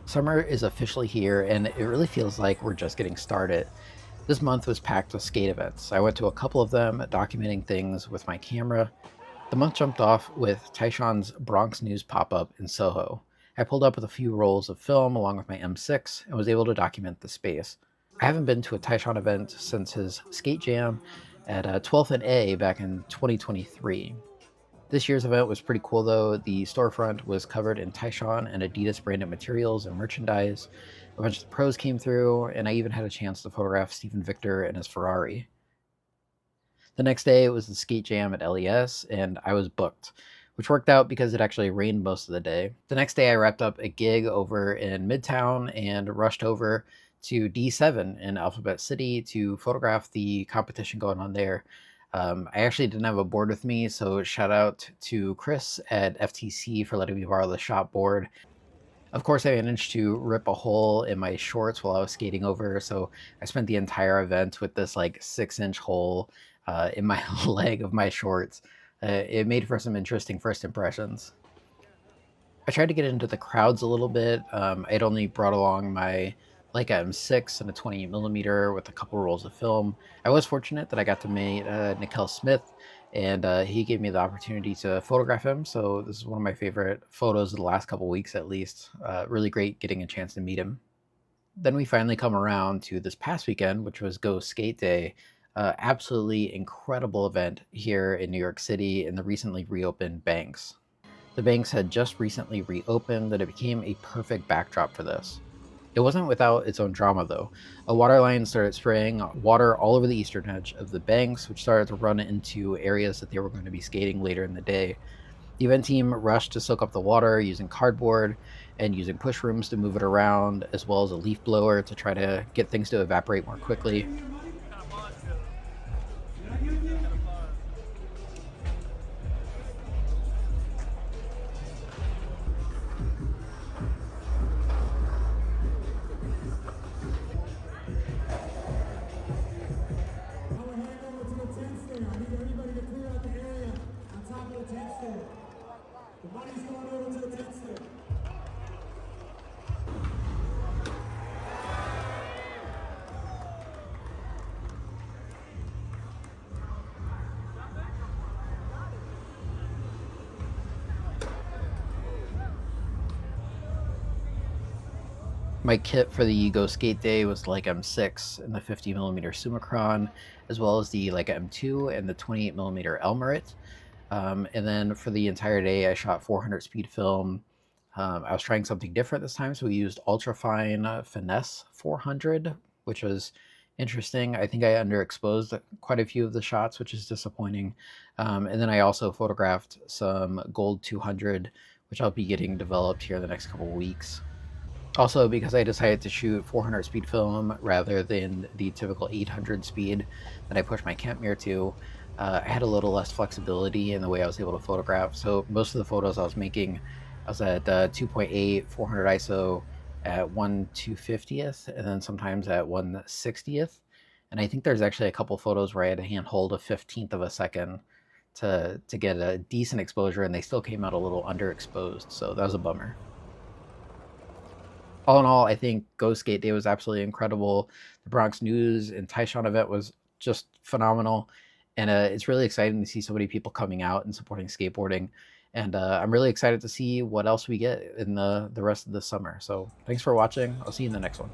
Summer is officially here, and it really feels like we're just getting started. This month was packed with skate events. I went to a couple of them, documenting things with my camera. The month jumped off with Tyshawn's Bronx News pop-up in Soho. I pulled up with a few rolls of film along with my M6 and was able to document the space. I haven't been to a Tyshawn event since his skate jam at 12th and A back in 2023. This year's event was pretty cool though. The storefront was covered in Tyshawn and Adidas branded materials and merchandise. A bunch of the pros came through, and I even had a chance to photograph Stephen Victor and his Ferrari. The next day it was the skate jam at LES, and I was booked, which worked out because it actually rained most of the day. The next day I wrapped up a gig over in Midtown and rushed over to D7 in Alphabet City to photograph the competition going on there. I actually didn't have a board with me, so shout out to Chris at FTC for letting me borrow the shop board. Of course, I managed to rip a hole in my shorts while I was skating over, so I spent the entire event with this like 6-inch hole in my leg of my shorts. It made for some interesting first impressions. I tried to get into the crowds a little bit. I'd only brought along my Leica M6 and a 28mm with a couple rolls of film. I was fortunate that I got to meet Nikel Smith, and he gave me the opportunity to photograph him. So this is one of my favorite photos of the last couple weeks, at least. Really great getting a chance to meet him. Then we finally come around to this past weekend, which was Go Skate Day. Absolutely incredible event here in New York City in the recently reopened Banks. The Banks had just recently reopened, and it became a perfect backdrop for this. It wasn't without its own drama, though. A water line started spraying water all over the eastern edge of the Banks, which started to run into areas that they were going to be skating later in the day. The event team rushed to soak up the water using cardboard and using push rooms to move it around, as well as a leaf blower to try to get things to evaporate more quickly. My kit for the Go Skate Day was the Leica M6 and the 50mm Summicron, as well as the Leica M2 and the 28mm Elmerit. And then for the entire day, I shot 400 speed film. I was trying something different this time, so we used Ultrafine Finesse 400, which was interesting. I think I underexposed quite a few of the shots, which is disappointing. And then I also photographed some Gold 200, which I'll be getting developed here in the next couple of weeks. Also, because I decided to shoot 400 speed film rather than the typical 800 speed that I push my Kentmere to, I had a little less flexibility in the way I was able to photograph. So most of the photos I was making, I was at 2.8, 400 ISO at 1/250th, and then sometimes at 1/60th. And I think there's actually a couple photos where I had to hand hold a 15th of a second to get a decent exposure, and they still came out a little underexposed. So that was a bummer. All in all, I think Go Skate Day was absolutely incredible. The Bronx News and Tyshawn event was just phenomenal. And it's really exciting to see so many people coming out and supporting skateboarding. And I'm really excited to see what else we get in the rest of the summer. So thanks for watching. I'll see you in the next one.